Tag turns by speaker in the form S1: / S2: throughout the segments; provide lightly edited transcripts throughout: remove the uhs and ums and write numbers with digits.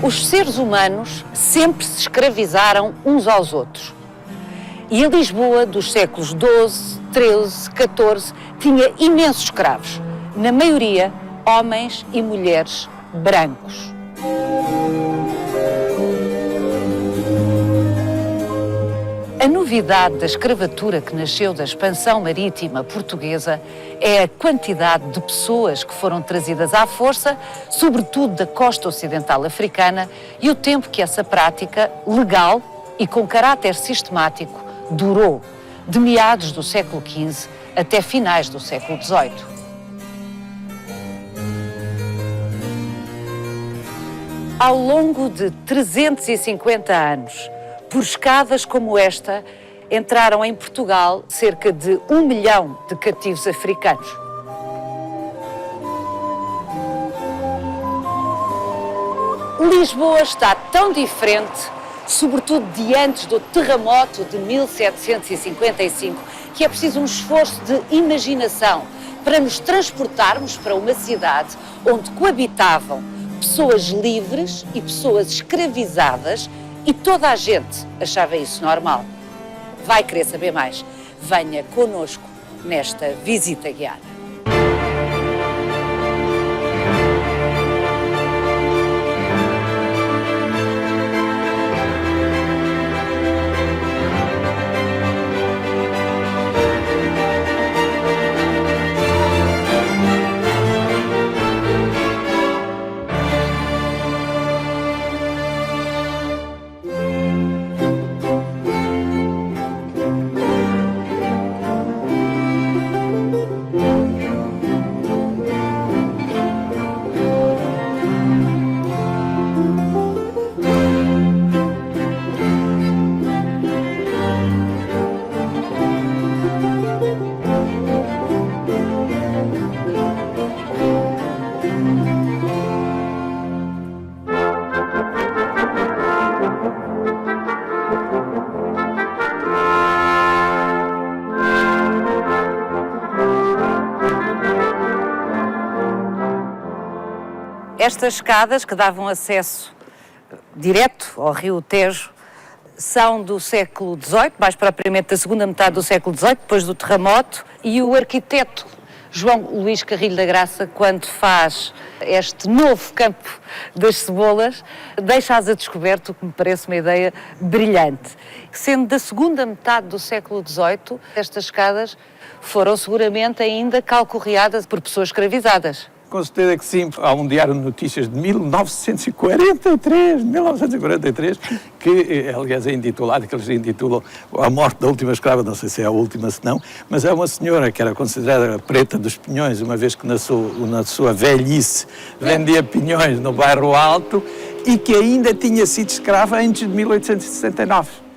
S1: Os seres humanos sempre se escravizaram uns aos outros. E a Lisboa dos séculos XII, XIII, XIV tinha imensos escravos, na maioria homens e mulheres brancos. A novidade da escravatura que nasceu da expansão marítima portuguesa é a quantidade de pessoas que foram trazidas à força, sobretudo da costa ocidental africana, e o tempo que essa prática, legal e com caráter sistemático, durou, de meados do século XV até finais do século XVIII. Ao longo de 350 anos, por escadas como esta, entraram em Portugal cerca de 1 milhão de cativos africanos. Lisboa está tão diferente, sobretudo diante do terremoto de 1755, que é preciso um esforço de imaginação para nos transportarmos para uma cidade onde coabitavam pessoas livres e pessoas escravizadas, e toda a gente achava isso normal. Vai querer saber mais? Venha connosco nesta visita guiada. Estas escadas, que davam acesso direto ao rio Tejo, são do século XVIII, mais propriamente da segunda metade do século XVIII, depois do terremoto, e o arquiteto João Luís Carrilho da Graça, quando faz este novo campo das cebolas, deixa-as a descoberto, o que me parece uma ideia brilhante. Sendo da segunda metade do século XVIII, estas escadas foram seguramente ainda calcorreadas por pessoas escravizadas.
S2: Com certeza que sim. Há um diário de notícias de 1943, que aliás é intitulado, que eles intitulam A Morte da Última Escrava, não sei se é a última se não, mas é uma senhora que era considerada a preta dos pinhões, uma vez que na sua velhice vendia pinhões no Bairro Alto e que ainda tinha sido escrava antes de 1869.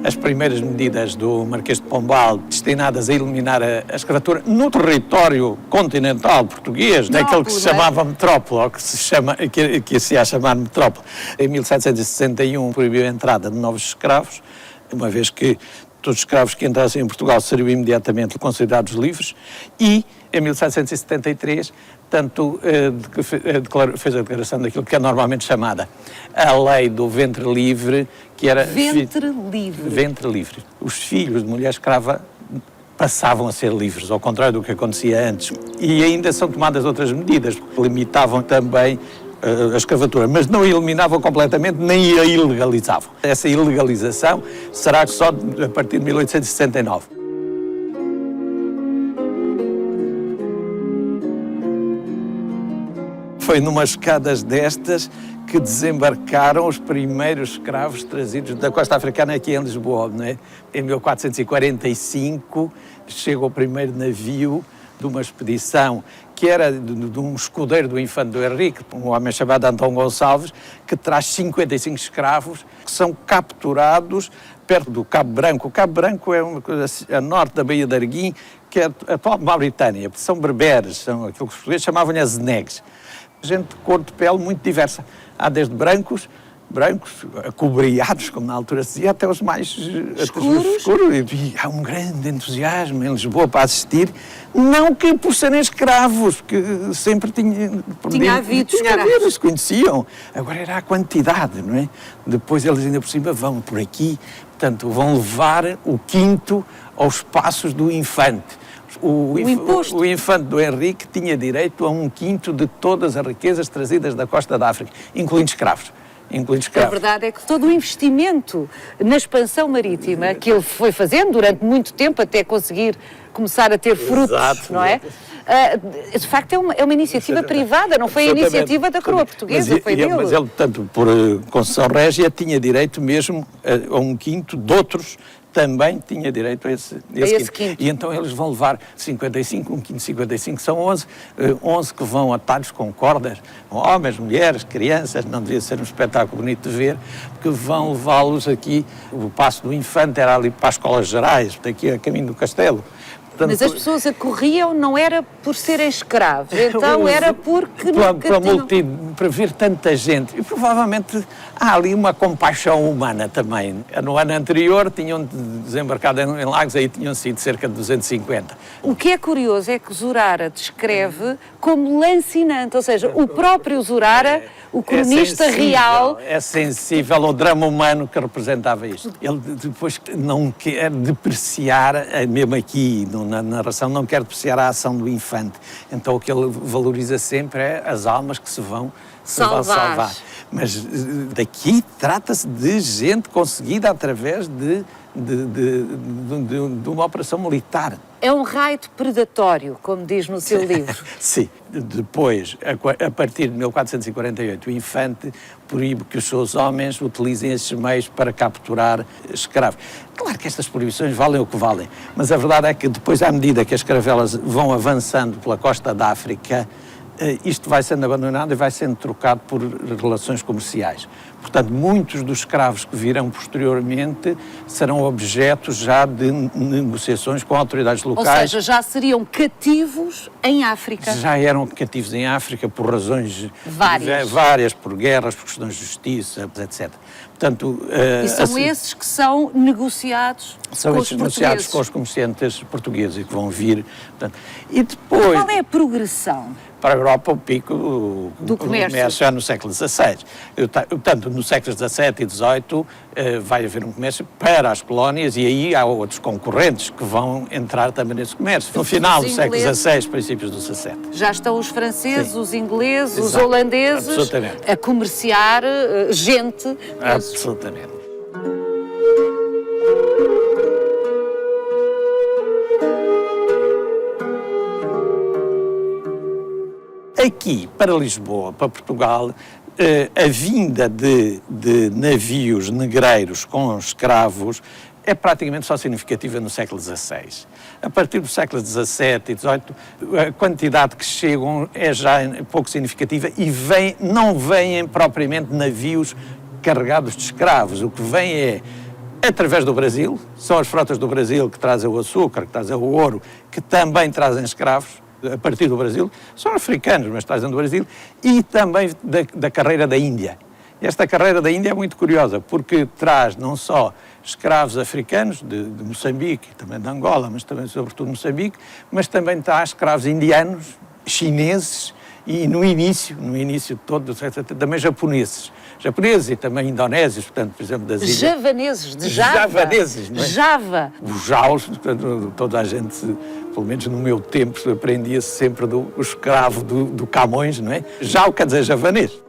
S2: As primeiras medidas do Marquês de Pombal destinadas a eliminar a escravatura no território continental português, naquele que se chamava metrópole, ou que se ia chamar metrópole. Em 1761 proibiu a entrada de novos escravos, uma vez que todos os escravos que entrassem em Portugal seriam imediatamente considerados livres, e em 1773 fez a declaração daquilo que é normalmente chamada a lei do ventre livre, que era...
S1: Ventre livre.
S2: Ventre livre. Os filhos de mulher escrava passavam a ser livres, ao contrário do que acontecia antes. E ainda são tomadas outras medidas, que limitavam também a escravatura, mas não a eliminavam completamente, nem a ilegalizavam. Essa ilegalização será só a partir de 1869. Foi numas escadas destas que desembarcaram os primeiros escravos trazidos da costa africana aqui em Lisboa, não é? Em 1445 chega o primeiro navio de uma expedição que era de um escudeiro do Infante do Henrique, um homem chamado Antão Gonçalves, que traz 55 escravos que são capturados perto do Cabo Branco. O Cabo Branco é uma coisa a norte da Baía de Arguim, que é a atual Mauritânia. São berberes, são aquilo que os portugueses chamavam-lhe azenegues. Gente de cor de pele muito diversa. Há desde brancos brancos, acobreados, como na altura se dizia, até os mais escuros. E há um grande entusiasmo em Lisboa para assistir, não que por serem escravos, porque sempre tinha
S1: havido
S2: escravos. Eles conheciam, agora era a quantidade, não é? Depois eles ainda por cima vão por aqui, portanto vão levar o quinto aos passos do infante. O infante do Henrique tinha direito a 1/5 de todas as riquezas trazidas da costa da África, incluindo escravos. A
S1: verdade é que todo o investimento na expansão marítima que ele foi fazendo durante muito tempo até conseguir começar a ter frutos,
S2: exato,
S1: não é? De facto é uma iniciativa privada, não foi a iniciativa da coroa portuguesa, foi dele.
S2: Mas ele, portanto, por concessão régia, tinha direito mesmo a 1/5 de outros, também tinha direito a esse quinto. E então eles vão levar 55, 1/5 de 55, são 11 que vão atados com cordas, homens, mulheres, crianças, não devia ser um espetáculo bonito de ver, porque vão levá-los aqui, o passo do infante era ali para as escolas gerais, daqui a caminho do castelo. Portanto,
S1: mas as pessoas acorriam não era por serem escravos, então era porque
S2: para ver tanta gente. E provavelmente há ali uma compaixão humana também. No ano anterior tinham desembarcado em Lagos, aí tinham sido cerca de 250.
S1: O que é curioso é que Zurara descreve como lancinante, ou seja, o próprio Zurara, o cronista real...
S2: É sensível ao drama humano que representava isto. Ele depois não quer depreciar, mesmo aqui na narração, não quer depreciar a ação do infante. Então o que ele valoriza sempre é as almas que se vão salvar. Mas daqui trata-se de gente conseguida através de uma operação militar.
S1: É um raid predatório, como diz no seu livro.
S2: Sim. Depois, a partir de 1448, o infante proíbe que os seus homens utilizem esses meios para capturar escravos. Claro que estas proibições valem o que valem, mas a verdade é que depois, à medida que as caravelas vão avançando pela costa da África, isto vai sendo abandonado e vai sendo trocado por relações comerciais. Portanto, muitos dos escravos que virão posteriormente serão objetos já de negociações com autoridades locais.
S1: Ou seja, já seriam cativos em África.
S2: Já eram cativos em África por razões
S1: várias,
S2: por guerras, por questões de justiça, etc. Portanto,
S1: e são esses que são negociados
S2: são
S1: com
S2: esses
S1: os
S2: negociados com os comerciantes portugueses e que vão vir. Portanto, e depois...
S1: Qual é a progressão?
S2: Para a Europa, o pico do comércio já no século XVI. Portanto, nos séculos XVII e XVIII vai haver um comércio para as colónias e aí há outros concorrentes que vão entrar também nesse comércio. No final do século XVI, princípios do XVII.
S1: Já estão os franceses, os ingleses, os holandeses a comerciar gente.
S2: Absolutamente. Aqui, para Lisboa, para Portugal, a vinda de navios negreiros com escravos é praticamente só significativa no século XVI. A partir do século XVII e XVIII, a quantidade que chegam é já pouco significativa e não vêm propriamente navios carregados de escravos. O que vem é, através do Brasil, são as frotas do Brasil que trazem o açúcar, que trazem o ouro, que também trazem escravos, a partir do Brasil, são africanos, mas trazem do Brasil, e também da carreira da Índia. Esta carreira da Índia é muito curiosa, porque traz não só escravos africanos, de Moçambique, também de Angola, mas também sobretudo Moçambique, mas também traz escravos indianos, chineses, e no início de todo, também japoneses e também indonésios, portanto, por exemplo, das ilhas...
S1: Javaneses, de Java.
S2: Javaneses, não é?
S1: Java.
S2: Os jaus, toda a gente, pelo menos no meu tempo, aprendia-se sempre o escravo do Camões, não é? Jau quer dizer javanês.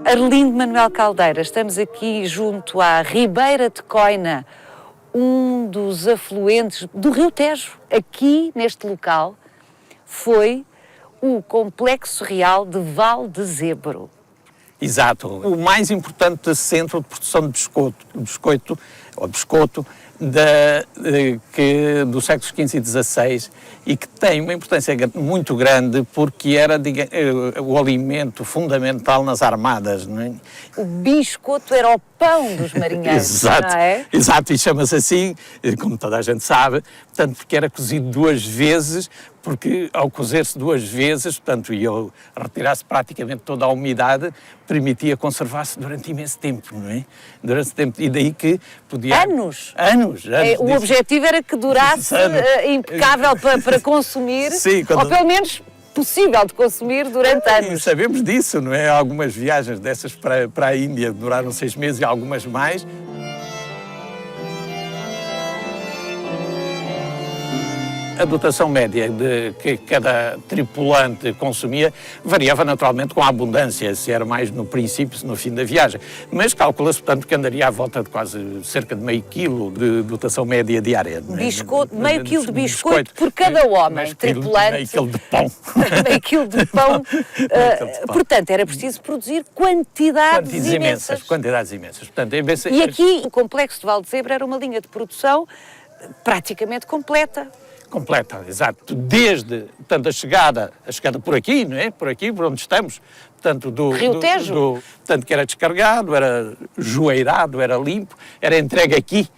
S1: Arlindo Manuel Caldeira, estamos aqui junto à Ribeira de Coina, um dos afluentes do Rio Tejo. Aqui, neste local, foi o Complexo Real de Valdezebro.
S2: Exato. O mais importante centro de produção de biscoito do séculos XV e XVI e que tem uma importância muito grande porque era o alimento fundamental nas armadas. Não é?
S1: O biscoito era o pão dos marinheiros,
S2: Exato,
S1: não é?
S2: exato, e chama-se assim, como toda a gente sabe, portanto, porque era cozido 2 vezes, porque ao cozer-se 2 vezes, portanto, e ao retirar-se praticamente toda a umidade, permitia conservar-se durante imenso tempo, não é? Durante tempo, e daí que podia...
S1: Anos?
S2: Anos.
S1: O objetivo era que durasse impecável para consumir,
S2: Sim,
S1: ou pelo menos possível de consumir durante anos.
S2: Sabemos disso, não é? Algumas viagens dessas para a Índia duraram 6 meses e algumas mais. A dotação média que cada tripulante consumia variava naturalmente com a abundância, se era mais no princípio, se no fim da viagem. Mas calcula-se, portanto, que andaria à volta de quase cerca de meio quilo de dotação média diária.
S1: Meio quilo de biscoito por cada homem, tripulante.
S2: Meio quilo de pão.
S1: Meio quilo de pão. Portanto, era preciso produzir quantidades imensas.
S2: Quantidades imensas. Portanto,
S1: e aqui o complexo de Valdezebra era uma linha de produção praticamente completa.
S2: Completa, exato. Desde, portanto, a chegada por aqui, não é? Por aqui, por onde estamos, portanto,
S1: Rio Tejo.
S2: Portanto, que era descarregado, era joeirado, era limpo, era entregue aqui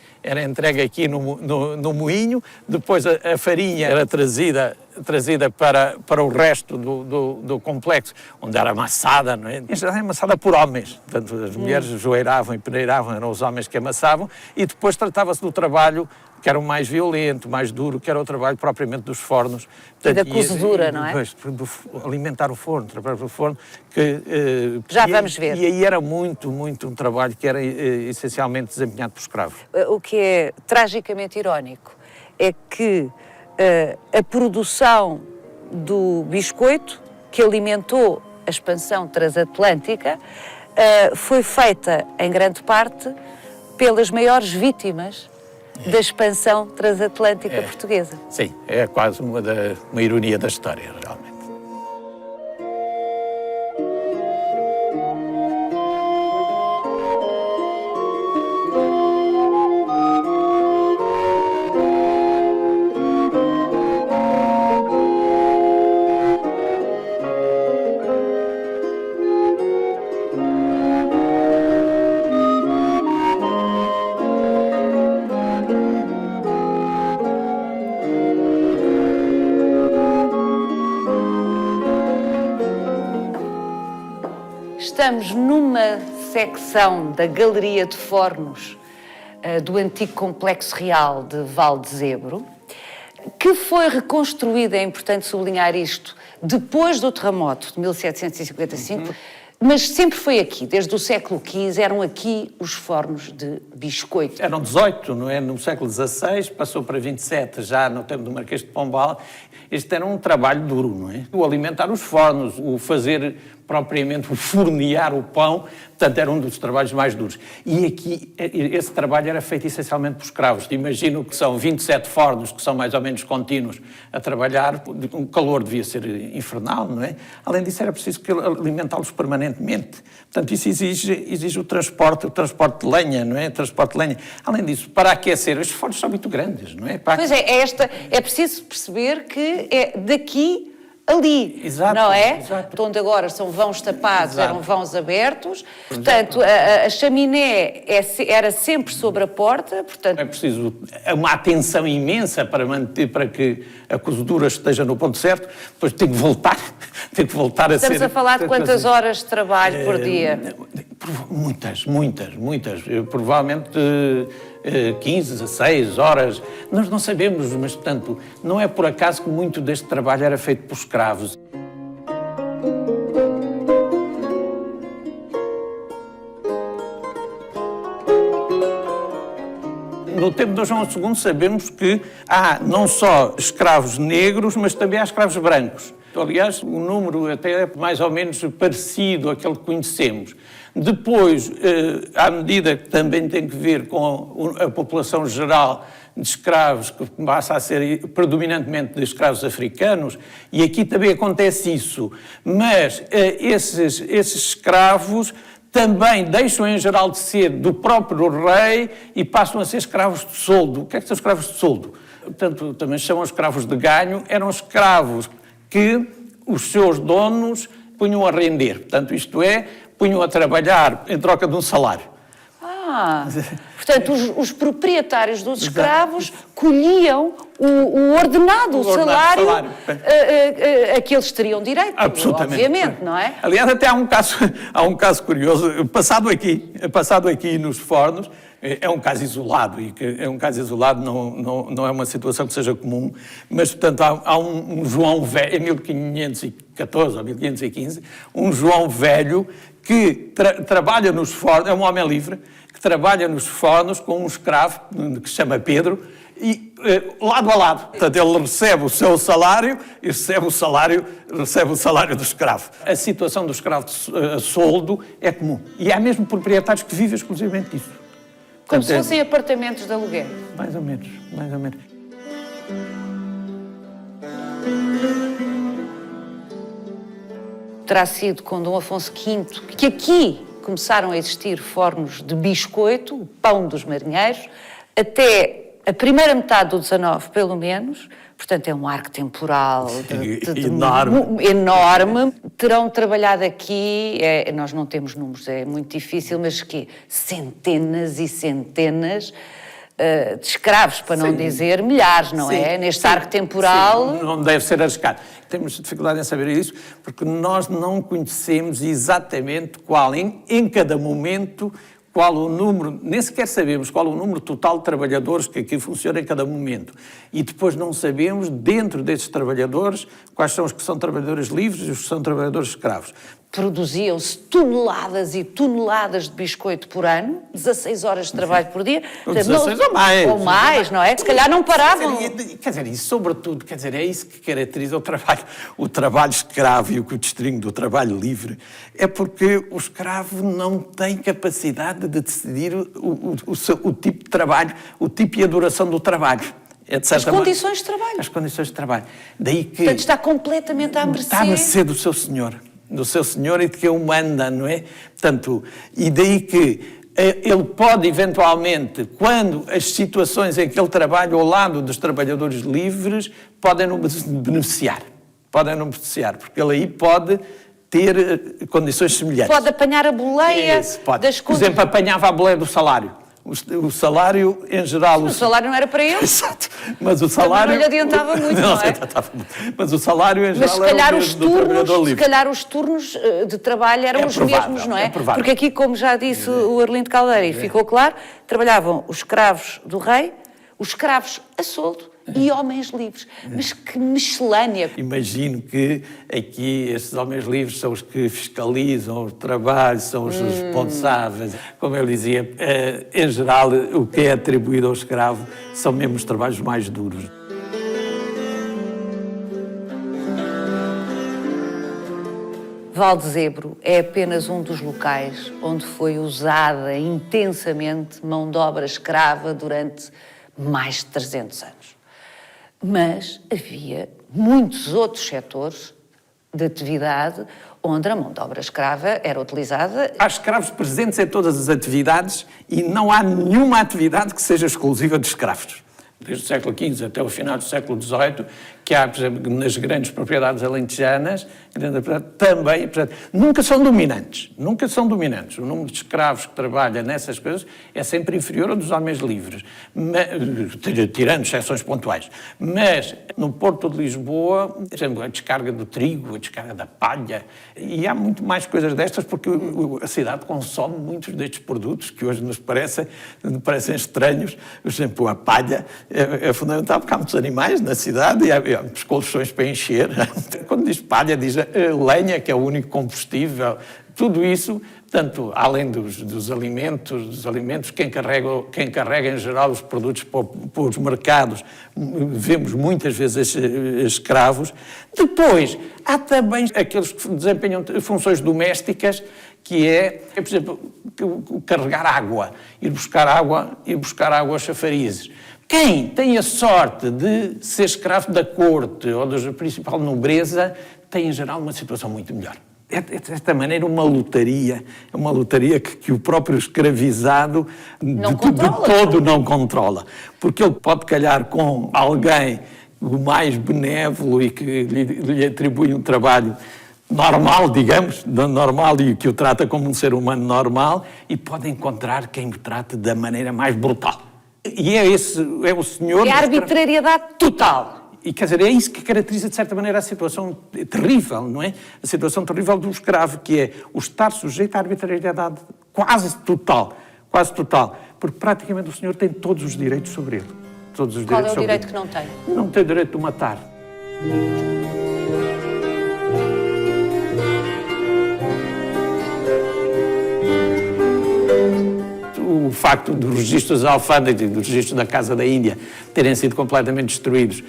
S2: no moinho, depois a farinha era trazida para o resto do complexo, onde era amassada, não é? Era amassada por homens, portanto, as mulheres joeiravam e peneiravam, eram os homens que amassavam, e depois tratava-se do trabalho que era o mais violento, mais duro, que era o trabalho propriamente dos fornos.
S1: Portanto, e da cozedura, não é?
S2: Alimentar o forno, trabalhar o forno.
S1: Já vamos ver.
S2: E aí era muito um trabalho que era essencialmente desempenhado por escravos.
S1: O que é tragicamente irónico é que a produção do biscoito, que alimentou a expansão transatlântica, foi feita, em grande parte, pelas maiores vítimas da expansão transatlântica portuguesa.
S2: Sim, é quase uma ironia da história, realmente.
S1: Estamos numa secção da Galeria de Fornos do antigo Complexo Real de Valdezebro, que foi reconstruída, é importante sublinhar isto, depois do terremoto de 1755, mas sempre foi aqui, desde o século XV, eram aqui os fornos de biscoito.
S2: Eram 18, não é? No século XVI, passou para 27, já no tempo do Marquês de Pombal. Este era um trabalho duro, não é? O alimentar os fornos, o fazer propriamente, o fornear o pão, portanto, era um dos trabalhos mais duros. E aqui, esse trabalho era feito essencialmente por escravos. Imagino que são 27 fornos, que são mais ou menos contínuos, a trabalhar, o calor devia ser infernal, não é? Além disso, era preciso alimentá-los permanentemente. Portanto, isso exige o transporte de lenha, não é? Transporte de lenha. Além disso, para aquecer, os fornos são muito grandes, não é?
S1: Pois é preciso perceber que é daqui ali,
S2: exato,
S1: não é?
S2: Exato.
S1: Onde agora são vãos tapados,
S2: exato.
S1: Eram vãos abertos, portanto, a chaminé era sempre sobre a porta, portanto...
S2: É preciso uma atenção imensa para que a cozedura esteja no ponto certo, depois tem que voltar a ser...
S1: Estamos a falar de quantas horas de trabalho por dia?
S2: Muitas. Provavelmente 15, 16 horas. Nós não sabemos, mas, portanto, não é por acaso que muito deste trabalho era feito por escravos. No tempo de João II sabemos que há não só escravos negros, mas também há escravos brancos. Aliás, o número até é mais ou menos parecido àquele que conhecemos. Depois, à medida que também tem que ver com a população geral de escravos, que passa a ser predominantemente de escravos africanos, e aqui também acontece isso, mas esses escravos também deixam em geral de ser do próprio rei e passam a ser escravos de soldo. O que é que são escravos de soldo? Portanto, também chamam escravos de ganho, eram escravos que os seus donos punham a render. Portanto, isto é, punham a trabalhar em troca de um salário.
S1: Portanto, os proprietários dos escravos colhiam o ordenado, o salário a que eles teriam direito, obviamente, não é?
S2: Aliás, até há um caso curioso, passado aqui nos Fornos, é um caso isolado, e que é um caso isolado, não é uma situação que seja comum, mas, portanto, há um João Velho, em 1514 ou 1515, um João Velho que trabalha nos Fornos, é um homem livre, que trabalha nos Fornos com um escravo que se chama Pedro, e lado a lado. Portanto, ele recebe o seu salário e recebe o salário do escravo. A situação do escravo a soldo é comum. E há mesmo proprietários que vivem exclusivamente disso.
S1: Como se fossem apartamentos de aluguer.
S2: Mais ou menos, mais ou menos.
S1: Terá sido com Dom Afonso V que aqui começaram a existir fornos de biscoito, o pão dos marinheiros, até a primeira metade do XIX, pelo menos. Portanto, é um arco temporal enorme. Terão trabalhado aqui, nós não temos números, é muito difícil, mas que centenas e centenas de escravos, para não dizer milhares, não é? Neste arco temporal.
S2: Não deve ser arriscado. Temos dificuldade em saber isso, porque nós não conhecemos exatamente em cada momento, qual o número, nem sequer sabemos qual o número total de trabalhadores que aqui funciona em cada momento. E depois não sabemos, dentro desses trabalhadores, quais são os que são trabalhadores livres e os que são trabalhadores escravos.
S1: Produziam-se toneladas e toneladas de biscoito por ano, 16 horas de trabalho por dia.
S2: 16 ou mais.
S1: Ou mais, não é? Se calhar não paravam.
S2: Quer dizer, e sobretudo, é isso que caracteriza o trabalho escravo e o que o distingue do trabalho livre, é porque o escravo não tem capacidade de decidir o tipo de trabalho, o tipo e a duração do trabalho.
S1: As condições de trabalho.
S2: As condições de trabalho. Daí que
S1: portanto, está completamente à mercê.
S2: Está à mercê do seu senhor e de quem o manda, não é? Portanto, e daí que ele pode eventualmente, quando as situações em que ele trabalha ao lado dos trabalhadores livres, podem não beneficiar, porque ele aí pode ter condições semelhantes.
S1: Pode apanhar a boleia das coisas.
S2: Por exemplo, apanhava a boleia do salário. O salário, em geral...
S1: O salário não era para ele.
S2: Exato. Mas o salário...
S1: Não lhe adiantava muito, não é?
S2: Mas o salário, em geral,
S1: era o mesmo do trabalhador livre. Se calhar os turnos de trabalho eram os mesmos, não é? Porque aqui, como já disse o Arlindo Caldeira, e ficou claro, trabalhavam os escravos do rei, os escravos a soldo, e homens livres. Mas que miscelânea!
S2: Imagino que aqui estes homens livres são os que fiscalizam o trabalho, são os responsáveis. Como eu dizia, em geral, o que é atribuído ao escravo são mesmo os trabalhos mais duros.
S1: Val de Zebro é apenas um dos locais onde foi usada intensamente mão de obra escrava durante mais de 300 anos. Mas havia muitos outros setores de atividade onde a mão de obra escrava era utilizada.
S2: Há escravos presentes em todas as atividades e não há nenhuma atividade que seja exclusiva de escravos. Desde o século XV até o final do século XVIII, que há, por exemplo, nas grandes propriedades alentejanas, também, portanto, nunca são dominantes. O número de escravos que trabalham nessas coisas é sempre inferior ao dos homens livres, tirando exceções pontuais. Mas no Porto de Lisboa, por exemplo, a descarga do trigo, a descarga da palha, e há muito mais coisas destas, porque a cidade consome muitos destes produtos que hoje nos parecem estranhos. Por exemplo, a palha é fundamental porque há muitos animais na cidade e há os colchões para encher. Quando diz palha, diz lenha, que é o único combustível. Tudo isso, portanto, além dos alimentos, quem carrega em geral os produtos para os mercados, vemos muitas vezes escravos. Depois, há também aqueles que desempenham funções domésticas, que é, por exemplo, carregar água, ir buscar água aos chafarizes. Quem tem a sorte de ser escravo da corte ou da principal nobreza tem, em geral, uma situação muito melhor. É, de certa maneira, uma lotaria que o próprio escravizado de todo não controla. Porque ele pode calhar com alguém o mais benévolo e que lhe atribui um trabalho normal, digamos, normal e que o trata como um ser humano normal, e pode encontrar quem o trate da maneira mais brutal. E é o senhor...
S1: É a arbitrariedade total.
S2: E, quer dizer, é isso que caracteriza, de certa maneira, a situação terrível, não é? A situação terrível do escravo, que é o estar sujeito à arbitrariedade quase total, porque praticamente o senhor tem todos os direitos sobre ele. Todos os
S1: Qual
S2: direitos
S1: é o
S2: sobre
S1: direito
S2: ele.
S1: que não tem?
S2: Não tem o direito de o matar. O facto dos registros da alfândega e dos registros da Casa da Índia terem sido completamente destruídos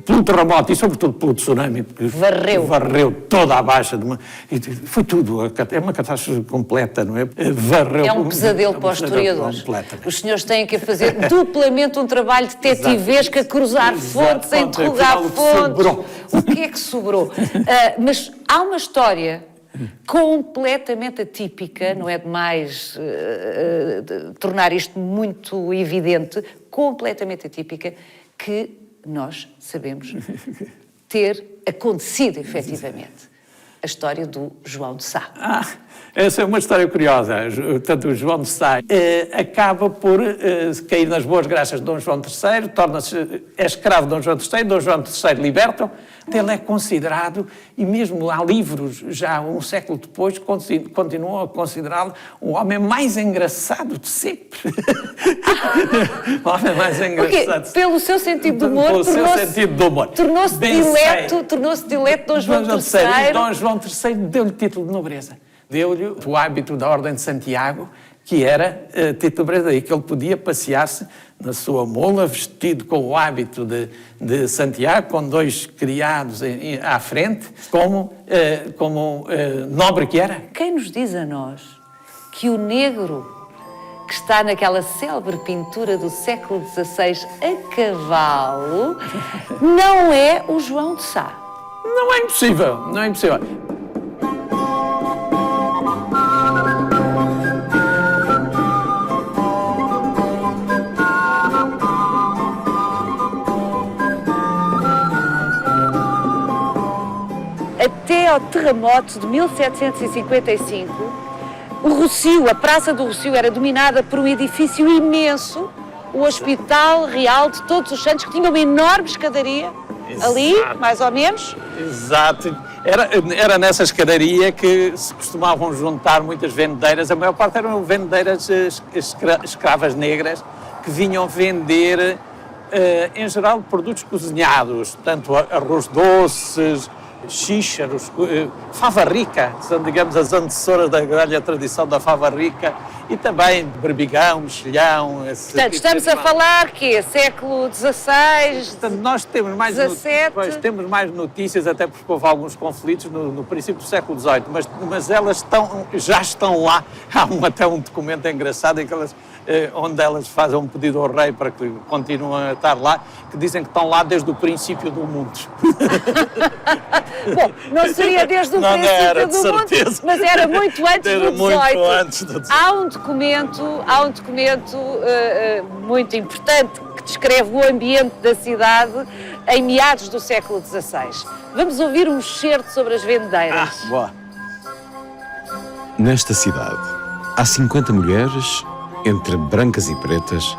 S2: pelo terremoto e sobretudo pelo tsunami, que varreu toda a baixa foi tudo, é uma catástrofe completa, não é?
S1: É um pesadelo para os historiadores. Os senhores têm que fazer duplamente um trabalho detetivesco, a cruzar fontes, a interrogar fontes. O que é que sobrou? Mas há uma história completamente atípica, não é demais tornar isto muito evidente, completamente atípica, que nós sabemos ter acontecido efetivamente. A história do João de Sá.
S2: Essa é uma história curiosa. Portanto, o João de Sá acaba por cair nas boas graças de Dom João III, torna-se escravo de Dom João III, Dom João III liberta-o. Ele é considerado, e mesmo há livros, já um século depois, continuam a considerá-lo o homem mais engraçado de sempre. O homem mais engraçado de sempre.
S1: Pelo seu sentido de humor, tornou-se dileto Dom João III.
S2: Dom João III deu-lhe título de nobreza. Deu-lhe o hábito da Ordem de Santiago, que era título de nobreza, daí que ele podia passear-se na sua mula, vestido com o hábito de Santiago, com 2 criados à frente, como nobre que era.
S1: Quem nos diz a nós que o negro que está naquela célebre pintura do século XVI a cavalo não é o João de Sá?
S2: Não é impossível, não é impossível.
S1: Até ao terremoto de 1755, o Rossio, a Praça do Rossio, era dominada por um edifício imenso, o Hospital Real de Todos os Santos, que tinha uma enorme escadaria. Exato. Ali, mais ou menos.
S2: Exato. Era nessa escadaria que se costumavam juntar muitas vendeiras. A maior parte eram vendeiras escravas negras que vinham vender, em geral, produtos cozinhados, tanto arroz doces, xícharos, fava rica, são, digamos, as antecessoras da velha tradição da fava rica, e também berbigão, mexilhão.
S1: Portanto, estamos a falar que século XVI,
S2: portanto, nós temos mais, temos mais notícias, até porque houve alguns conflitos no princípio do século XVIII, mas elas já estão lá. Há até um documento engraçado em que onde elas fazem um pedido ao rei para que continuem a estar lá, que dizem que estão lá desde o princípio do mundo.
S1: Bom, não seria desde o princípio do mundo, mas era muito antes do XVIII. Há um documento muito importante que descreve o ambiente da cidade em meados do século XVI. Vamos ouvir um excerto sobre as vendeiras.
S2: Boa.
S3: Nesta cidade há 50 mulheres, entre brancas e pretas,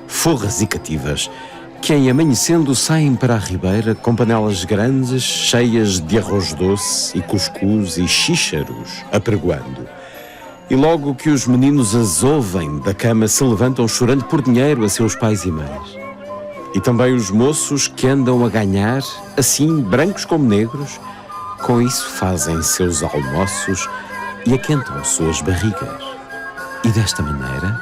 S3: forras e cativas, que em amanhecendo saem para a ribeira com panelas grandes, cheias de arroz doce e cuscuz e xícharos, apregoando. E logo que os meninos as ouvem da cama, se levantam chorando por dinheiro a seus pais e mães. E também os moços que andam a ganhar, assim brancos como negros, com isso fazem seus almoços e aquentam suas barrigas. E desta maneira,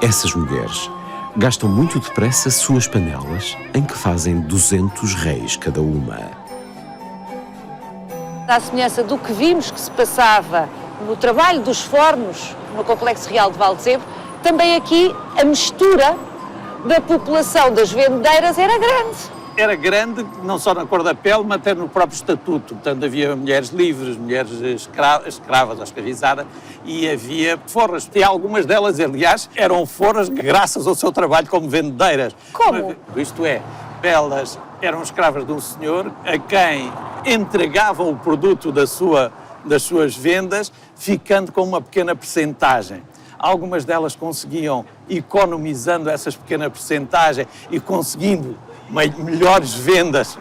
S3: essas mulheres gastam muito depressa suas panelas, em que fazem 200 réis cada uma.
S1: À semelhança do que vimos que se passava no trabalho dos fornos no Complexo Real de Valdezebo, também aqui a mistura da população das vendeiras era grande.
S2: era grande, não só na cor da pele, mas até no próprio estatuto. Portanto, havia mulheres livres, mulheres escravas ou escravizadas, e havia forras. E algumas delas, aliás, eram forras graças ao seu trabalho como vendedeiras.
S1: Como?
S2: Isto é, elas eram escravas de um senhor a quem entregavam o produto das suas vendas, ficando com uma pequena percentagem. Algumas delas conseguiam, economizando essas pequenas percentagens e conseguindo melhores vendas,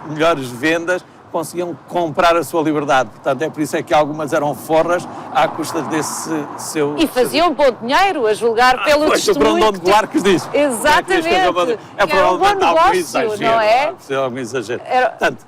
S2: conseguiam comprar a sua liberdade. Portanto, é por isso é que algumas eram forras à custa desse seu...
S1: E faziam bom dinheiro, a julgar pelo testemunho.
S2: O Brandão de Buarques disse.
S1: Exatamente.
S2: É provavelmente algum
S1: negócio, não é?
S2: Algum exagero. Portanto,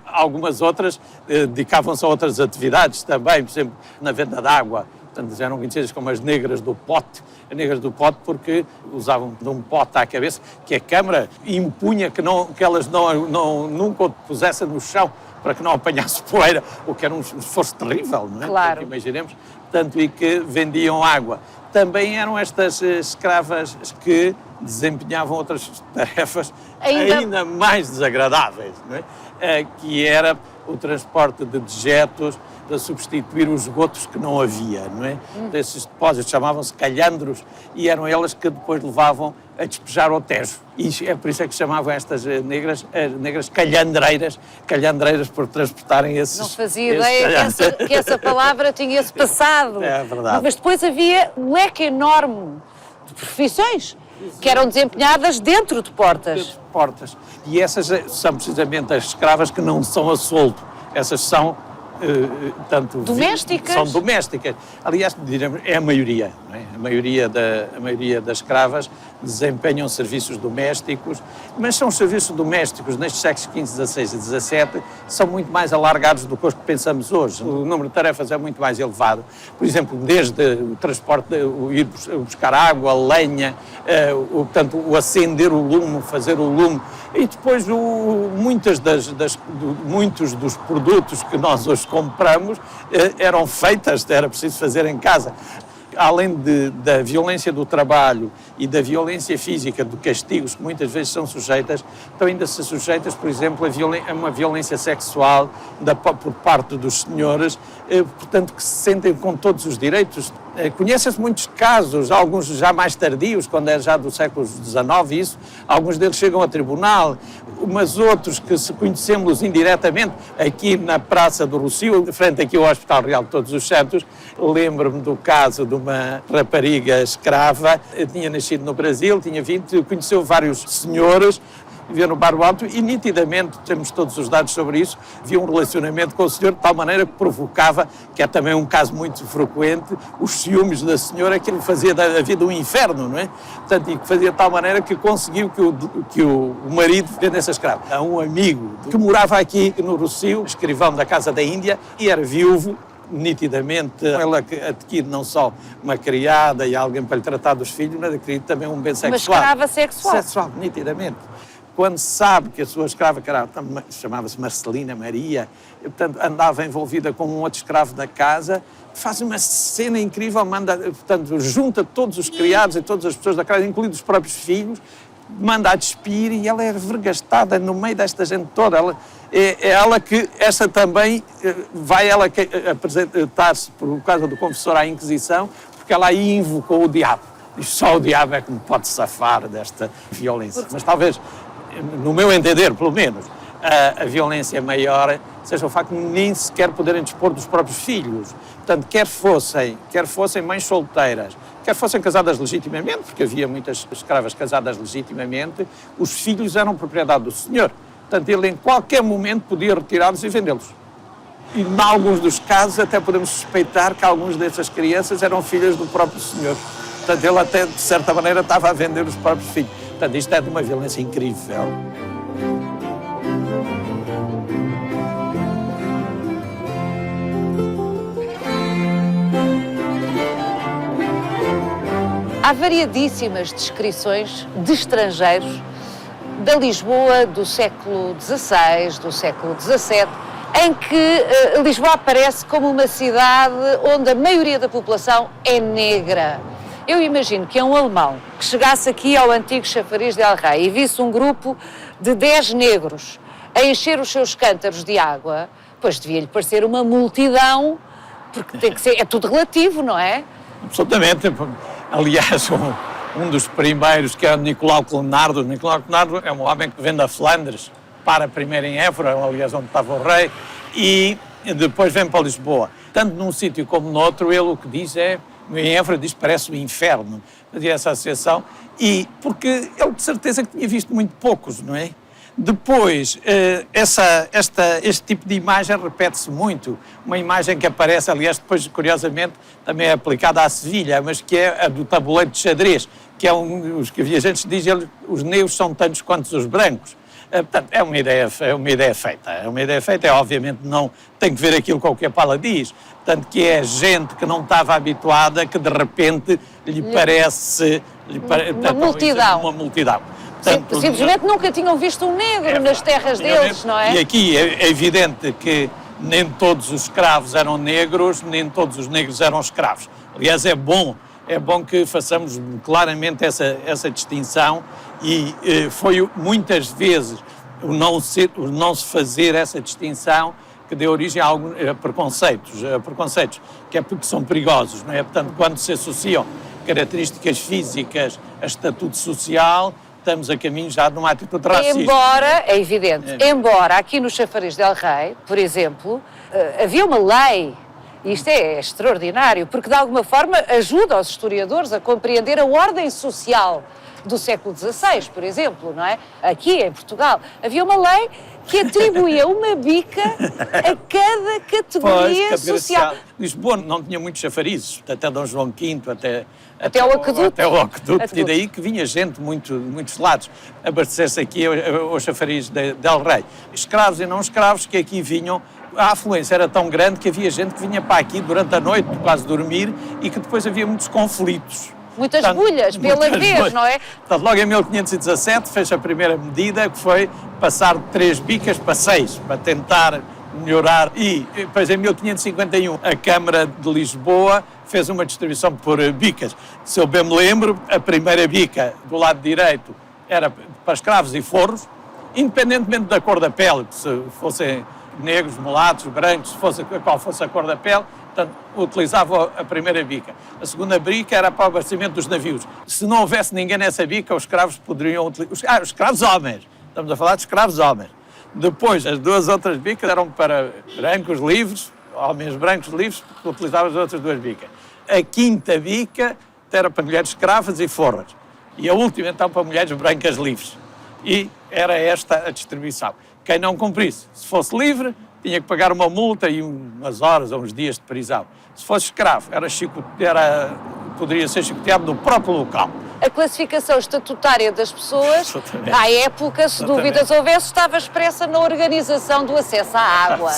S2: algumas outras dedicavam-se a outras atividades também, por exemplo, na venda de água. Portanto, eram conhecidas como as negras do pote. As negras do pote porque usavam de um pote à cabeça, que a Câmara impunha que elas nunca o pusessem no chão para que não apanhasse poeira, o que era um esforço terrível, não é?
S1: Claro.
S2: Imaginemos. Portanto, e que vendiam água. Também eram estas escravas que desempenhavam outras tarefas ainda mais desagradáveis, não é? Que era o transporte de dejetos, de substituir os esgotos que não havia, não é? Esses depósitos chamavam-se calhandros e eram elas que depois levavam a despejar ao Tejo. E é por isso é que chamavam estas negras, as negras calhandreiras por transportarem esses...
S1: Não fazia ideia que essa palavra tinha esse passado.
S2: É verdade.
S1: Mas depois havia um leque enorme de profissões que eram desempenhadas dentro de portas.
S2: E essas são precisamente as escravas que não são a solto. Essas são
S1: domésticas?
S2: São domésticas. Aliás, diremos, é a maioria, não é? A maioria das escravas desempenham serviços domésticos, mas são serviços domésticos nestes séculos XV, XVI e XVII, são muito mais alargados do que os que pensamos hoje. O número de tarefas é muito mais elevado. Por exemplo, desde o transporte, o ir buscar água, lenha, o acender o lume, fazer o lume, e depois muitos dos produtos que nós hoje compramos eram feitas, era preciso fazer em casa. Além da violência do trabalho e da violência física, de castigos que muitas vezes são sujeitas, estão ainda se sujeitas, por exemplo, a uma violência sexual por parte dos senhores, portanto, que se sentem com todos os direitos. Conhecem-se muitos casos, alguns já mais tardios, quando é já do século XIX, isso, alguns deles chegam a tribunal, mas outros que se conhecemos indiretamente, aqui na Praça do Rossio, frente aqui ao Hospital Real de Todos os Santos, lembro-me do caso de uma rapariga escrava, tinha nascido no Brasil, tinha vindo, conheceu vários senhores, vivia no Bairro Alto e nitidamente, temos todos os dados sobre isso, havia um relacionamento com o senhor de tal maneira que provocava, que é também um caso muito frequente, os ciúmes da senhora, que lhe fazia da vida um inferno, não é? Portanto, e que fazia de tal maneira que conseguiu que o marido vendesse a escrava. Há um amigo que morava aqui no Rossio, escrivão da Casa da Índia, e era viúvo. Nitidamente, ela adquire não só uma criada e alguém para lhe tratar dos filhos, mas adquire também um bem sexual.
S1: Uma escrava sexual.
S2: Sexual, nitidamente. Quando sabe que a sua escrava, que chamava-se Marcelina Maria, portanto, andava envolvida com um outro escravo da casa, faz uma cena incrível, junta todos os criados e todas as pessoas da casa, incluindo os próprios filhos, manda a despir e ela é regastada no meio desta gente toda. Ela que, esta também, vai ela apresentar-se por causa do confessor à Inquisição, porque ela aí invocou o diabo. E só o diabo é que me pode safar desta violência. Mas talvez, no meu entender, pelo menos, a violência maior seja o facto de nem sequer poderem dispor dos próprios filhos. Portanto, quer fossem mães solteiras, quer fossem casadas legitimamente, porque havia muitas escravas casadas legitimamente, os filhos eram propriedade do senhor. Portanto, ele em qualquer momento podia retirá-los e vendê-los. E em alguns dos casos até podemos suspeitar que algumas dessas crianças eram filhas do próprio senhor. Portanto, ele até, de certa maneira, estava a vender os próprios filhos. Portanto, isto é de uma violência incrível.
S1: Há variadíssimas descrições de estrangeiros da Lisboa do século XVI, do século XVII, em que Lisboa aparece como uma cidade onde a maioria da população é negra. Eu imagino que é um alemão que chegasse aqui ao antigo chafariz de El Rei e visse um grupo de 10 negros a encher os seus cântaros de água, pois devia-lhe parecer uma multidão, porque tem que ser, é tudo relativo, não é?
S2: Absolutamente. Aliás, um dos primeiros, que é o Nicolau Clenardo. Nicolau Clenardo é um homem que vem da Flandres, para primeiro em Évora, aliás, onde estava o rei, e depois vem para Lisboa. Tanto num sítio como no outro, ele o que diz em Évora diz que parece o inferno, fazia essa associação, e porque ele de certeza que tinha visto muito poucos, não é? Depois, este tipo de imagem repete-se muito. Uma imagem que aparece, aliás, depois, curiosamente, também é aplicada à Sevilha, mas que é a do tabuleiro de xadrez, que é os que viajantes dizem, os negros são tantos quanto os brancos. Portanto, é uma ideia feita. É uma ideia feita, obviamente não tem que ver aquilo com o que a Paula diz. Portanto, que é gente que não estava habituada, que de repente lhe parece...
S1: Uma multidão.
S2: Uma multidão.
S1: Portanto, simplesmente nunca tinham visto um negro nas terras deles, não é?
S2: E aqui é evidente que nem todos os escravos eram negros, nem todos os negros eram escravos. Aliás, é bom que façamos claramente essa distinção, e foi muitas vezes o não se fazer essa distinção que deu origem a preconceitos, que é porque são perigosos, não é? Portanto, quando se associam características físicas a estatuto social, estamos a caminho já de uma atitude racista.
S1: Embora, é evidente, embora aqui no Chafariz del Rei, por exemplo, havia uma lei, e isto é extraordinário, porque de alguma forma ajuda os historiadores a compreender a ordem social do século XVI, por exemplo, não é? Aqui em Portugal havia uma lei que atribuía uma bica a cada categoria social.
S2: Lisboa não tinha muitos chafarizes, até Dom João V,
S1: até o aqueduto.
S2: E daí que vinha gente de muitos lados abastecer-se aqui ao chafariz del Rei. Escravos e não escravos que aqui vinham, a afluência era tão grande que havia gente que vinha para aqui durante a noite, quase dormir, e que depois havia muitos conflitos.
S1: Muitas bulhas, pela vez, não é?
S2: Portanto, logo em 1517 fez a primeira medida, que foi passar de 3 bicas para 6, para tentar melhorar. E depois, em 1551, a Câmara de Lisboa fez uma distribuição por bicas. Se eu bem me lembro, a primeira bica do lado direito era para escravos e forros, independentemente da cor da pele, se fossem negros, mulatos, brancos, qual fosse a cor da pele. Portanto, utilizava a primeira bica. A segunda bica era para o abastecimento dos navios. Se não houvesse ninguém nessa bica, os escravos poderiam utilizar... os escravos homens. Estamos a falar de escravos homens. Depois, as 2 outras bicas eram para brancos livres, homens brancos livres, que utilizavam as outras 2 bicas. A quinta bica era para mulheres escravas e forras. E a última, então, para mulheres brancas livres. E era esta a distribuição. Quem não cumprisse, se fosse livre, tinha que pagar uma multa e umas horas ou uns dias de prisão. Se fosse escravo, poderia ser chicoteado no próprio local.
S1: A classificação estatutária das pessoas, à época, se dúvidas houvesse, estava expressa na organização do acesso à água.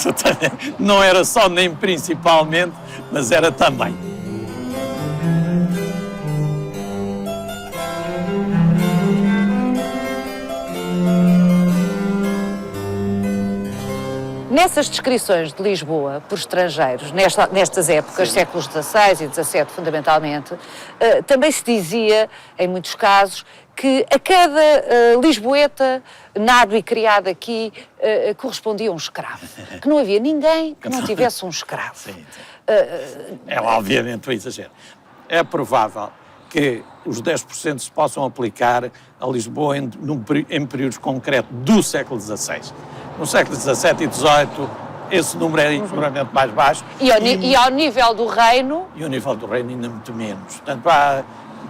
S2: Não era só nem principalmente, mas era também.
S1: Nessas descrições de Lisboa por estrangeiros, nestas épocas, sim, séculos XVI e XVII fundamentalmente, também se dizia, em muitos casos, que a cada lisboeta, nado e criado aqui, correspondia um escravo. Que não havia ninguém que não tivesse um escravo.
S2: Sim. É obviamente um exagero. É provável que os 10% se possam aplicar a Lisboa em períodos concretos do século XVI. No século XVII e XVIII, esse número era infinitamente mais baixo.
S1: E ao nível do reino?
S2: E ao nível do reino ainda muito menos. Portanto, há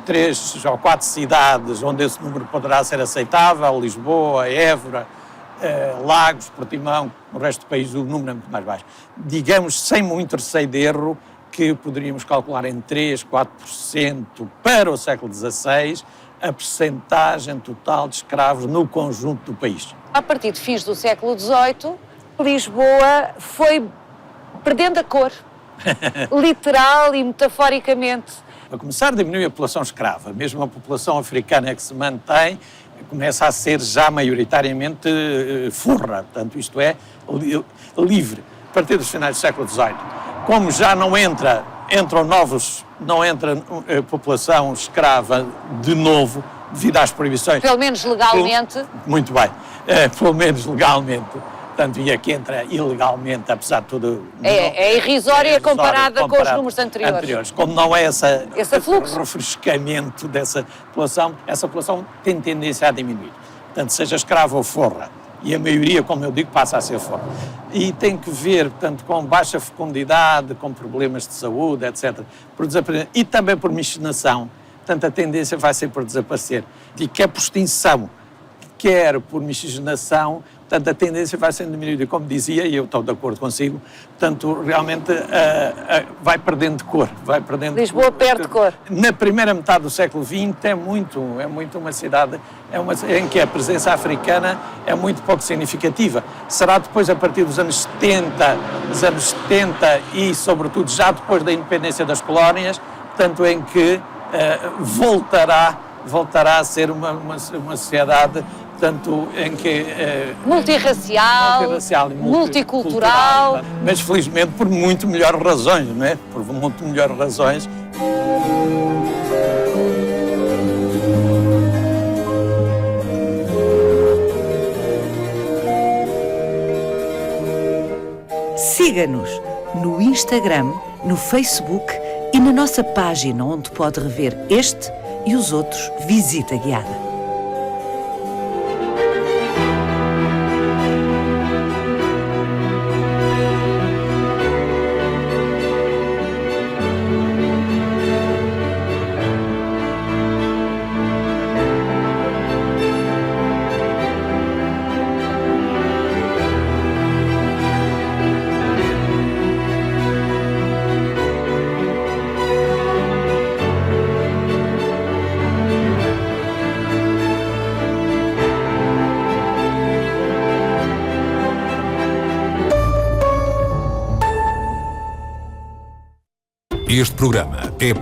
S2: 3 ou 4 cidades onde esse número poderá ser aceitável: Lisboa, Évora, Lagos, Portimão. No resto do país o número é muito mais baixo. Digamos, sem muito receio de erro, que poderíamos calcular em 3, 4% para o século XVI a percentagem total de escravos no conjunto do país.
S1: A partir de fins do século XVIII, Lisboa foi perdendo a cor, literal e metaforicamente.
S2: A começar, diminui a população escrava. Mesmo a população africana que se mantém começa a ser já maioritariamente furra, portanto, isto é, livre. A partir dos finais do século XVIII, como já não entram novos, não entra população escrava de novo, devido às proibições.
S1: Pelo menos legalmente.
S2: Muito bem, pelo menos legalmente. Portanto, e aqui entra ilegalmente, apesar de tudo...
S1: É irrisória comparada com os números anteriores.
S2: Como não é
S1: esse fluxo,
S2: refrescamento dessa população, essa população tem tendência a diminuir. Portanto, seja escravo ou forra, e a maioria, como eu digo, passa a ser forra. E tem que ver, portanto, com baixa fecundidade, com problemas de saúde, etc., por desaparecimento, e também por miscigenação. Portanto, a tendência vai ser por desaparecer. E quer por extinção, quer por miscigenação, portanto, a tendência vai sendo diminuída. Como dizia, e eu estou de acordo consigo, portanto, realmente vai perdendo de cor.
S1: Lisboa perde cor.
S2: Na primeira metade do século XX é muito uma cidade em que a presença africana é muito pouco significativa. Será depois, a partir dos anos 70 e, sobretudo, já depois da independência das colónias, portanto, em que voltará a ser uma sociedade, portanto, em que...
S1: multirracial e multicultural.
S2: Mas, felizmente, por muito melhores razões, não é? Por muito melhores razões.
S4: Siga-nos no Instagram, no Facebook e na nossa página, onde pode rever este e os outros Visita Guiada.
S5: Este programa é